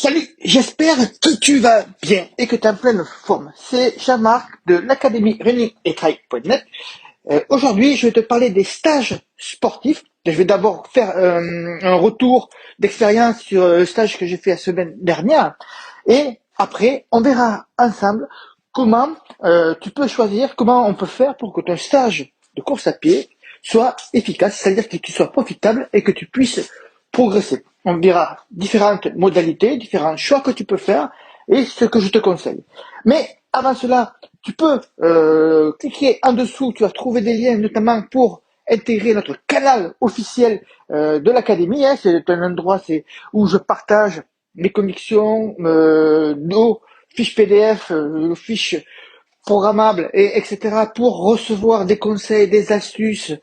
Salut, j'espère que tu vas bien et que tu es en pleine forme. C'est Jean-Marc de l'Académie Running et Trail.net. Aujourd'hui, je vais te parler des stages sportifs. Je vais d'abord faire un retour d'expérience sur le stage que j'ai fait la semaine dernière. Et après, on verra ensemble comment tu peux choisir, comment on peut faire pour que ton stage de course à pied soit efficace, c'est-à-dire que tu sois profitable et que tu puisses progresser. On verra différentes modalités, différents choix que tu peux faire et ce que je te conseille. Mais avant cela, tu peux cliquer en dessous, tu vas trouver des liens notamment pour intégrer notre canal officiel de l'académie. C'est un endroit où je partage mes convictions, nos fiches PDF, nos fiches programmables, etc. pour recevoir des conseils, des astuces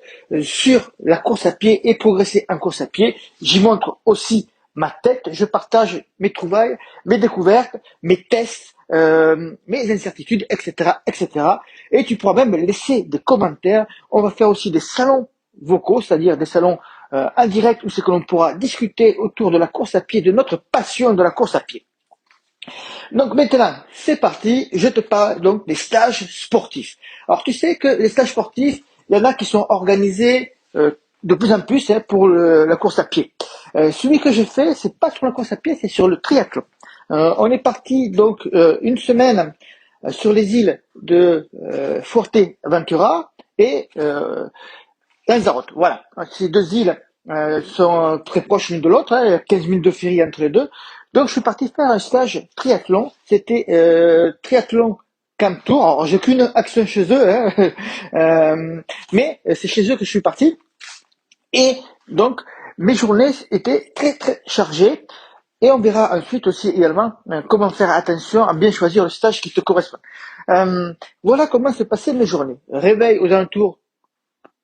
sur la course à pied et progresser en course à pied. J'y montre aussi ma tête, je partage mes trouvailles, mes découvertes, mes tests, mes incertitudes, etc., etc. Et tu pourras même laisser des commentaires. On va faire aussi des salons vocaux, c'est-à-dire des salons en direct où c'est que l'on pourra discuter autour de la course à pied, de notre passion de la course à pied. Donc maintenant, c'est parti, je te parle donc des stages sportifs. Alors tu sais que les stages sportifs, il y en a qui sont organisés de plus en plus pour la course à pied. Celui que j'ai fait, c'est pas sur la course à pied, c'est sur le triathlon. On est parti donc une semaine sur les îles de Fuerteventura et Lanzarote. Voilà, ces deux îles sont très proches l'une de l'autre, 15 minutes de ferry entre les deux. Donc je suis parti faire un stage triathlon. C'était triathlon Camp Tour. Alors j'ai qu'une action chez eux, mais c'est chez eux que je suis parti. Et donc mes journées étaient très très chargées. Et on verra ensuite aussi également comment faire attention à bien choisir le stage qui te correspond. Voilà comment se passaient mes journées. Réveil aux alentours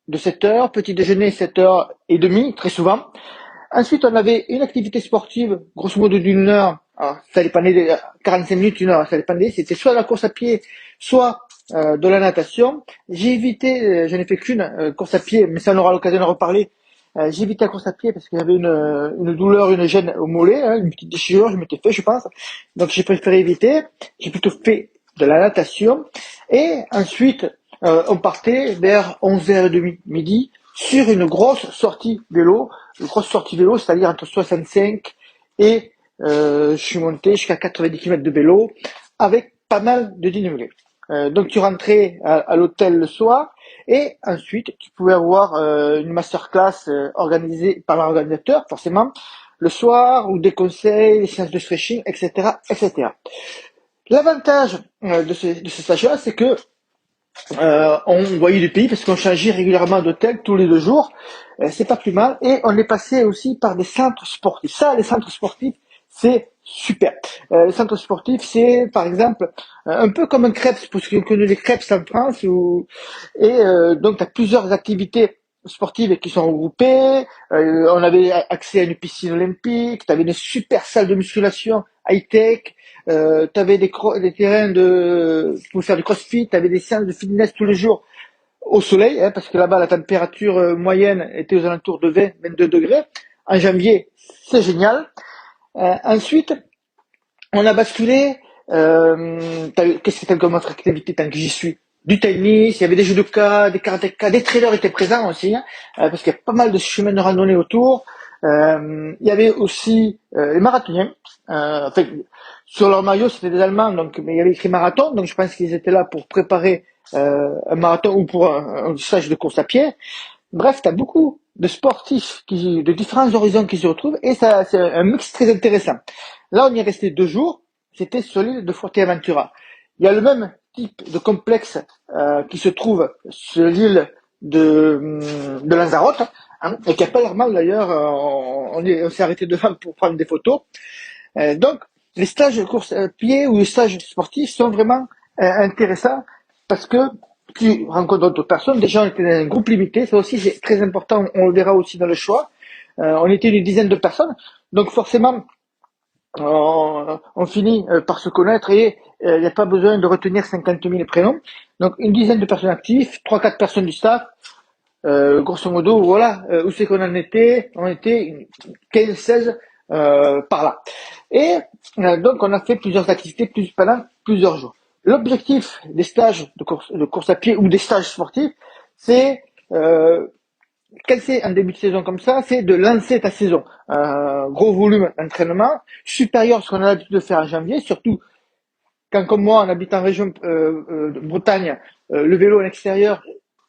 de 7 heures, petit déjeuner 7h30, très souvent. Ensuite, on avait une activité sportive, grosso modo d'une heure. Alors, ça dépendait de 45 minutes, une heure, ça dépendait. C'était soit la course à pied, soit de la natation. J'ai évité, je n'ai fait qu'une course à pied, mais ça on aura l'occasion de reparler. J'ai évité la course à pied parce qu'il y avait une douleur, une gêne au mollet, une petite déchirure, je m'étais fait, je pense. Donc j'ai préféré éviter. J'ai plutôt fait de la natation. Et ensuite, on partait vers 11h30 midi sur une grosse sortie vélo, c'est-à-dire entre 65 et je suis monté jusqu'à 90 km de vélo avec pas mal de dénivelé. Donc tu rentrais à l'hôtel le soir et ensuite tu pouvais avoir une masterclass organisée par l'organisateur forcément le soir ou des conseils, des séances de stretching, etc., etc. L'avantage de ce stage-là, c'est que on voyait du pays parce qu'on changeait régulièrement d'hôtel tous les 2 jours. C'est pas plus mal. Et on est passé aussi par des centres sportifs. Ça, les centres sportifs, c'est super. Les centres sportifs, c'est par exemple un peu comme un crêpes, parce qu'on connaît les crêpes en France. Donc, tu as plusieurs activités sportives qui sont regroupées. On avait accès à une piscine olympique. Tu avais une super salle de musculation high-tech. Tu avais des terrains pour faire du crossfit, tu avais des séances de fitness tous les jours au soleil, parce que là-bas la température moyenne était aux alentours de 20-22 degrés. En janvier, c'est génial. Ensuite, on a basculé. Qu'est-ce que t'as comme autre activité tant que j'y suis? Du tennis, il y avait des judokas, des karatékas, des trailers étaient présents aussi, parce qu'il y a pas mal de chemins de randonnée autour. Il y avait aussi les marathoniens. Enfin, sur leur maillot, c'était des Allemands, donc mais il y avait écrit marathon, donc je pense qu'ils étaient là pour préparer un marathon ou pour un stage de course à pied. Bref, tu as beaucoup de sportifs de différents horizons qui se retrouvent et ça, c'est un mix très intéressant. Là, on y est resté 2 jours. C'était sur l'île de Fuerteventura. Il y a le même type de complexe qui se trouve sur l'île de Lanzarote, et qui a pas l'air mal d'ailleurs. On s'est arrêté devant pour prendre des photos. Donc, les stages de course à pied ou les stages sportifs sont vraiment intéressants parce que tu rencontres d'autres personnes. Déjà, on était dans un groupe limité. Ça aussi, c'est très important. On le verra aussi dans le choix. On était une dizaine de personnes. Donc, forcément, on finit par se connaître et il n'y a pas besoin de retenir 50 000 prénoms. Donc, une dizaine de personnes actives, 3-4 personnes du staff. Grosso modo, voilà où c'est qu'on en était. On était 15-16 par là. Et Donc, on a fait plusieurs activités pendant plusieurs jours. L'objectif des stages de course à pied ou des stages sportifs, c'est quand c'est un début de saison comme ça, c'est de lancer ta saison. Gros volume d'entraînement, supérieur à ce qu'on a l'habitude de faire en janvier, surtout quand, comme moi, on habite en région de Bretagne, le vélo à l'extérieur,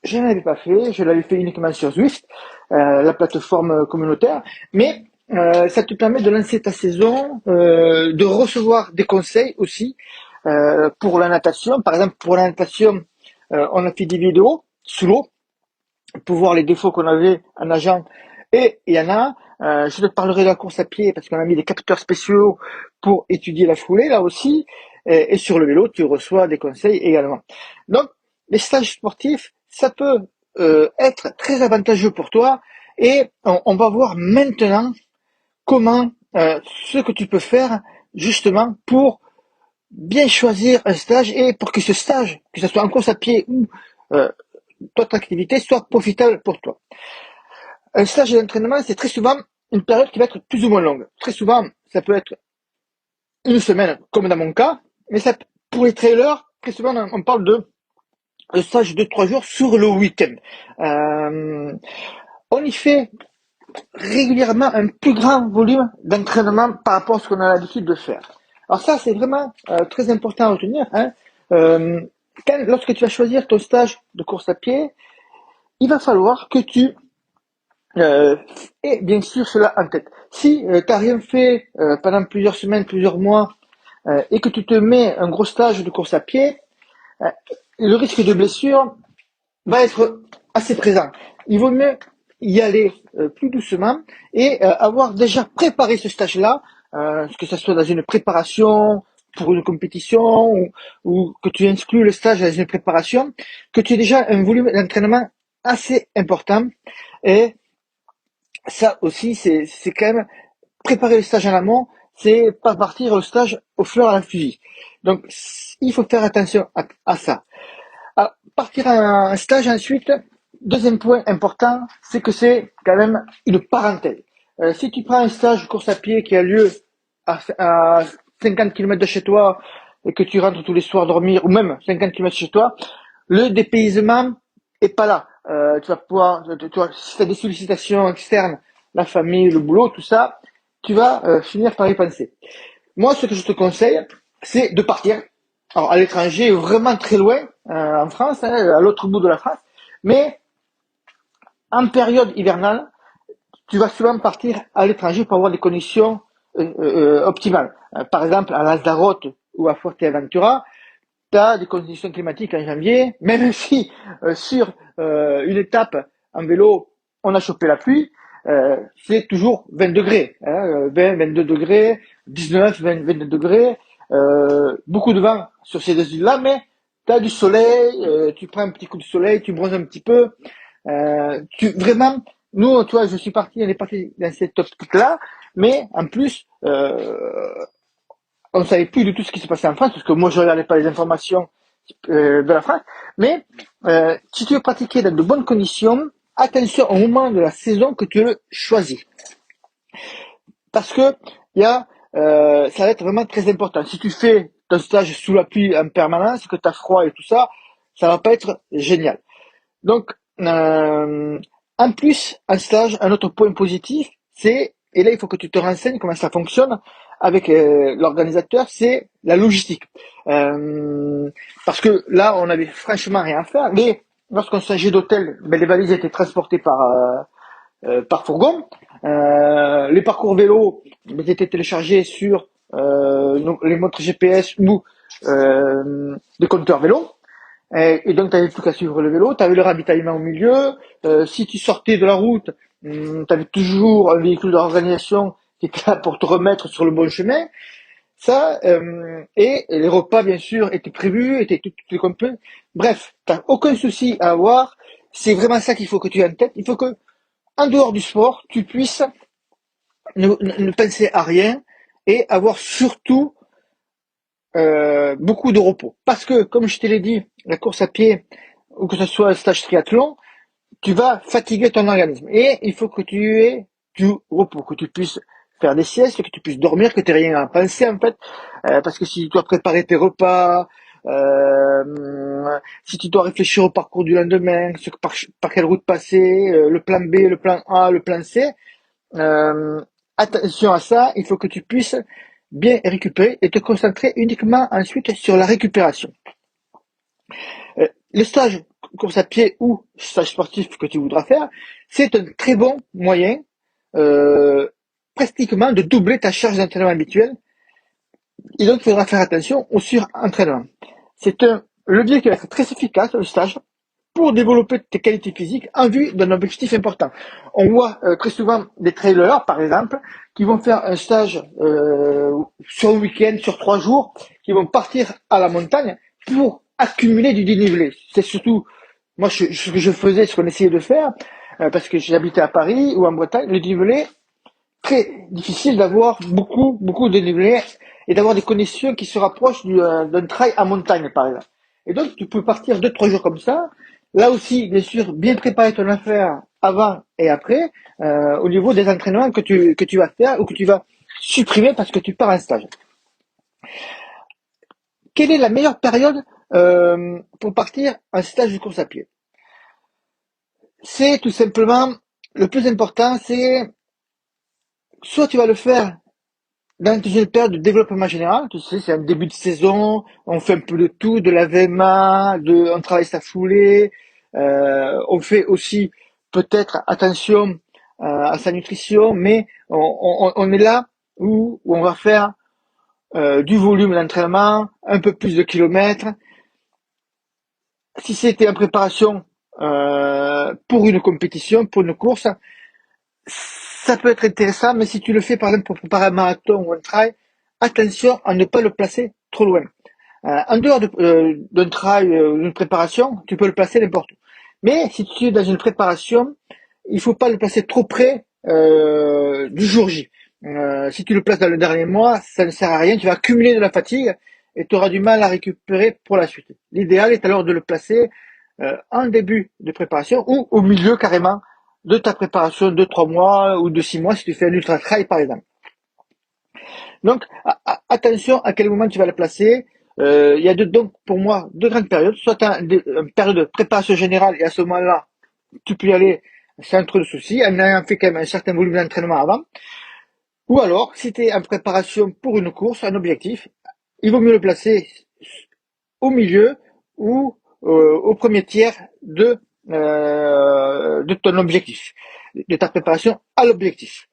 je n'en avais pas fait. Je l'avais fait uniquement sur Zwift, la plateforme communautaire. Mais ça te permet de lancer ta saison, de recevoir des conseils aussi pour la natation. Par exemple, pour la natation, on a fait des vidéos sous l'eau pour voir les défauts qu'on avait en nageant. Et il y en a, je te parlerai de la course à pied parce qu'on a mis des capteurs spéciaux pour étudier la foulée là aussi. Et sur le vélo, tu reçois des conseils également. Donc, les stages sportifs, ça peut être très avantageux pour toi. Et on va voir maintenant comment ce que tu peux faire justement pour bien choisir un stage et pour que ce stage, que ce soit en course à pied ou toute activité, soit profitable pour toi. Un stage d'entraînement, c'est très souvent une période qui va être plus ou moins longue. Très souvent, ça peut être une semaine, comme dans mon cas, mais ça, pour les trailers, très souvent, on parle de un stage de 3 jours sur le week-end. On y fait régulièrement un plus grand volume d'entraînement par rapport à ce qu'on a l'habitude de faire. Alors ça, c'est vraiment très important à retenir. Lorsque tu vas choisir ton stage de course à pied, il va falloir que tu et bien sûr cela en tête. Si tu n'as rien fait pendant plusieurs semaines, plusieurs mois, et que tu te mets un gros stage de course à pied, le risque de blessure va être assez présent. Il vaut mieux y aller plus doucement et avoir déjà préparé ce stage-là, que ce soit dans une préparation pour une compétition ou que tu inclues le stage dans une préparation, que tu aies déjà un volume d'entraînement assez important. Et ça aussi, c'est quand même préparer le stage en amont, c'est pas partir au stage au fleur à la fusil. Donc, il faut faire attention à ça. À partir à un stage ensuite, deuxième point important, c'est que c'est quand même une parenthèse. Si tu prends un stage de course à pied qui a lieu à 50 km de chez toi et que tu rentres tous les soirs dormir, ou même 50 km chez toi, le dépaysement est pas là. Tu vas pouvoir, si tu as des sollicitations externes, la famille, le boulot, tout ça, tu vas finir par y penser. Moi, ce que je te conseille, c'est de partir. Alors, à l'étranger, vraiment très loin, en France, à l'autre bout de la France, mais en période hivernale, tu vas souvent partir à l'étranger pour avoir des conditions optimales. Par exemple, à Lanzarote ou à Fuerteventura, tu as des conditions climatiques en janvier, même si sur une étape en vélo, on a chopé la pluie, c'est toujours 20 degrés, 20, 22 degrés, 19, 20, 22 degrés, beaucoup de vent sur ces deux îles-là, mais tu as du soleil, tu prends un petit coup de soleil, tu bronzes un petit peu, vraiment, nous, tu vois, on est parti dans cette optique-là, mais en plus, on ne savait plus du tout ce qui se passait en France, parce que moi, je regardais pas les informations de la France. Mais si tu veux pratiquer dans de bonnes conditions, attention au moment de la saison que tu choisis. Parce que ça va être vraiment très important. Si tu fais ton stage sous la pluie en permanence, que tu as froid et tout ça, ça va pas être génial. Donc, en plus, en stage, un autre point positif, et là il faut que tu te renseignes comment ça fonctionne avec l'organisateur, c'est la logistique. Parce que là, on avait franchement rien à faire, mais lorsqu'on changeait d'hôtel, les valises étaient transportées par fourgon. Les parcours vélo étaient téléchargés sur les montres GPS ou des compteurs vélo. Et donc, tu n'avais plus qu'à suivre le vélo, tu avais le ravitaillement au milieu. Si tu sortais de la route, tu avais toujours un véhicule d'organisation qui était là pour te remettre sur le bon chemin. Ça, et les repas, bien sûr, étaient prévus, étaient tout complet. Bref, tu n'as aucun souci à avoir. C'est vraiment ça qu'il faut que tu aies en tête. Il faut que, en dehors du sport, tu puisses ne penser à rien et avoir surtout beaucoup de repos. Parce que, comme je te l'ai dit, la course à pied, ou que ce soit un stage triathlon, tu vas fatiguer ton organisme. Et il faut que tu aies du repos, que tu puisses faire des siestes, que tu puisses dormir, que tu n'aies rien à penser en fait. Parce que si tu dois préparer tes repas, si tu dois réfléchir au parcours du lendemain, par quelle route passer, le plan B, le plan A, le plan C, euh, attention à ça, il faut que tu puisses bien récupérer et te concentrer uniquement ensuite sur la récupération. Le stage course à pied ou stage sportif que tu voudras faire, c'est un très bon moyen, euh, pratiquement de doubler ta charge d'entraînement habituelle. Et donc, il faudra faire attention au surentraînement. C'est un levier qui va être très efficace, le stage, pour développer tes qualités physiques en vue d'un objectif important. On voit très souvent des trailers, par exemple, qui vont faire un stage sur un week-end, sur 3 jours, qui vont partir à la montagne pour accumuler du dénivelé. C'est surtout, moi, ce que je faisais, ce qu'on essayait de faire, parce que j'habitais à Paris ou en Bretagne, le dénivelé, très difficile d'avoir beaucoup de dénivelé et d'avoir des conditions qui se rapprochent d'un trail en montagne, par exemple. Et donc, tu peux partir 2-3 jours comme ça. Là aussi, bien sûr, bien préparer ton affaire avant et après, au niveau des entraînements que tu vas faire ou que tu vas supprimer parce que tu pars en stage. Quelle est la meilleure période pour partir en stage de course à pied? C'est tout simplement, le plus important, c'est soit tu vas le faire dans une période de développement général, tu sais, c'est un début de saison, on fait un peu de tout, de la VMA, on travaille sa foulée, on fait aussi peut-être attention à sa nutrition, mais on est là où on va faire du volume d'entraînement, un peu plus de kilomètres. Si c'était en préparation pour une compétition, pour une course, ça peut être intéressant, mais si tu le fais par exemple pour préparer un marathon ou un trail, attention à ne pas le placer trop loin. En dehors d'un trail, d'une préparation, tu peux le placer n'importe où. Mais si tu es dans une préparation, il faut pas le placer trop près du jour J. Si tu le places dans le dernier mois, ça ne sert à rien, tu vas accumuler de la fatigue et tu auras du mal à récupérer pour la suite. L'idéal est alors de le placer en début de préparation ou au milieu carrément de ta préparation de 3 mois ou de 6 mois si tu fais un ultra trail par exemple. Donc attention à quel moment tu vas le placer. Il y a donc pour moi deux grandes périodes. Soit tu as une période de préparation générale et à ce moment-là, tu peux y aller sans trop de soucis, en ayant fait quand même un certain volume d'entraînement avant. Ou alors, si tu es en préparation pour une course, un objectif, il vaut mieux le placer au milieu ou au premier tiers de ton objectif, de ta préparation à l'objectif.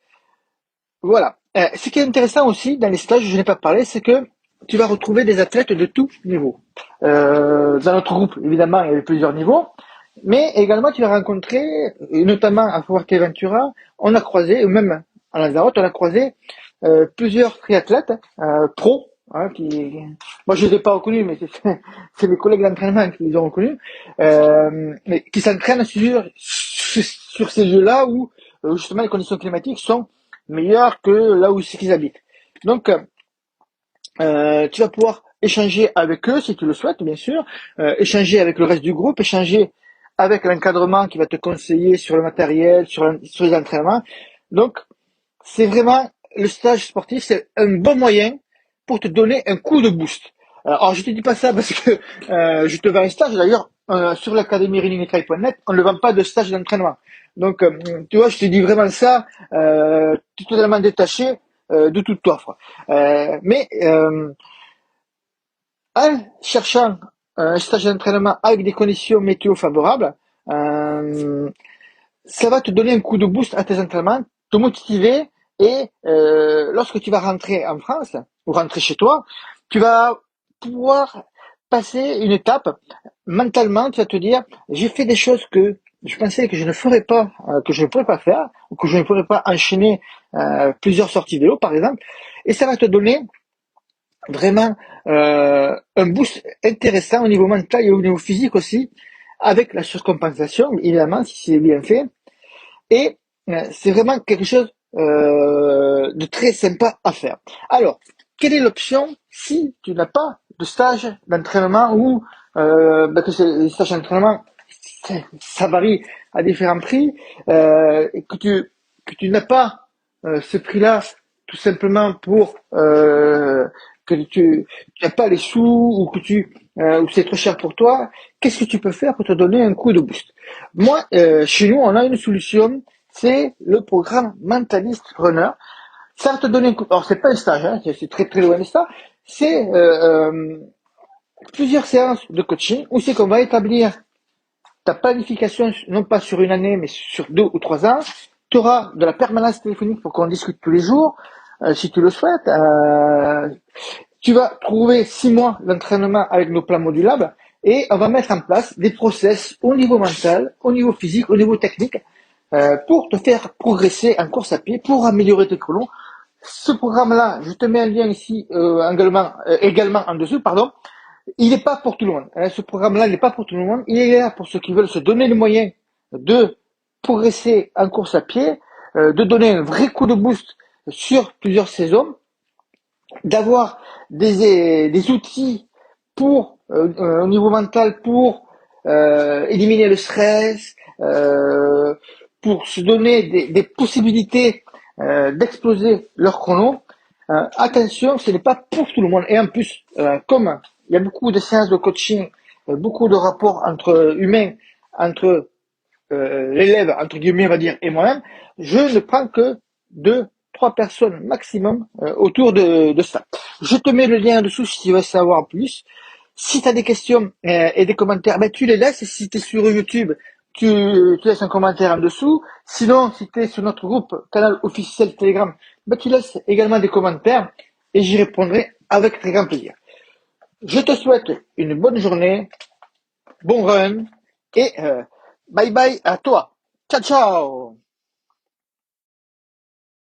Voilà. Ce qui est intéressant aussi dans les stages, je n'ai pas parlé, c'est que tu vas retrouver des athlètes de tous niveaux. Dans notre groupe, évidemment, il y avait plusieurs niveaux, mais également tu vas rencontrer, notamment à Fuerteventura, on a croisé, ou même à Lanzarote, on a croisé plusieurs triathlètes pros, hein, moi je les ai pas reconnus, mais c'est mes collègues d'entraînement qui les ont reconnus, mais qui s'entraînent sur ces jeux-là où justement les conditions climatiques sont meilleures que là où ils habitent. Donc tu vas pouvoir échanger avec eux si tu le souhaites, bien sûr, échanger avec le reste du groupe, échanger avec l'encadrement qui va te conseiller sur le matériel, sur les entraînements. Donc, c'est vraiment, le stage sportif, c'est un bon moyen pour te donner un coup de boost. Alors, je te dis pas ça parce que je te vends un stage. D'ailleurs, sur l'académie runningtrail.net, on ne vend pas de stage d'entraînement. Donc, tu vois, je te dis vraiment ça, totalement détaché de toute offre. Mais en cherchant un stage d'entraînement avec des conditions météo favorables, ça va te donner un coup de boost à tes entraînements, te motiver et lorsque tu vas rentrer en France ou rentrer chez toi, tu vas pouvoir passer une étape. Mentalement, tu vas te dire, j'ai fait des choses que je pensais que je ne ferais pas, que je ne pourrais pas faire, ou que je ne pourrais pas enchaîner plusieurs sorties vélo, par exemple, et ça va te donner vraiment un boost intéressant au niveau mental et au niveau physique aussi, avec la surcompensation, évidemment, si c'est bien fait. Et c'est vraiment quelque chose de très sympa à faire. Alors, quelle est l'option si tu n'as pas de stage d'entraînement ou que les stages d'entraînement, ça varie à différents prix, et que tu n'as pas ce prix-là tout simplement pour que tu n'as pas les sous ou que ou c'est trop cher pour toi, qu'est-ce que tu peux faire pour te donner un coup de boost? Moi, chez nous, on a une solution, c'est le programme Mentalist Runner. Ça va te donner un coup. Alors, c'est pas un stage, hein, c'est très très loin de ça. C'est plusieurs séances de coaching où c'est qu'on va établir ta planification, non pas sur une année, mais sur 2 ou 3 ans. Tu auras de la permanence téléphonique pour qu'on discute tous les jours, si tu le souhaites. Tu vas trouver 6 mois d'entraînement avec nos plans modulables et on va mettre en place des process au niveau mental, au niveau physique, au niveau technique, pour te faire progresser en course à pied, pour améliorer tes chronos. Ce programme-là, je te mets un lien ici également en dessous, pardon. Il n'est pas pour tout le monde. Ce programme-là, il n'est pas pour tout le monde. Il est là pour ceux qui veulent se donner les moyens de progresser en course à pied, de donner un vrai coup de boost sur plusieurs saisons, d'avoir des outils pour au niveau mental pour éliminer le stress, pour se donner des possibilités d'exploser leur chrono. Attention, ce n'est pas pour tout le monde. Et en plus, comme il y a beaucoup de séances de coaching, beaucoup de rapports entre humains, entre l'élève, entre guillemets, on va dire, et moi-même, je ne prends que 2, 3 personnes maximum autour de ça. Je te mets le lien en dessous si tu veux savoir plus. Si tu as des questions et des commentaires, ben, tu les laisses. Si tu es sur YouTube, tu laisses un commentaire en dessous. Sinon, si tu es sur notre groupe, canal officiel Telegram, ben, tu laisses également des commentaires et j'y répondrai avec très grand plaisir. Je te souhaite une bonne journée, bon run et bye bye à toi. Ciao, ciao!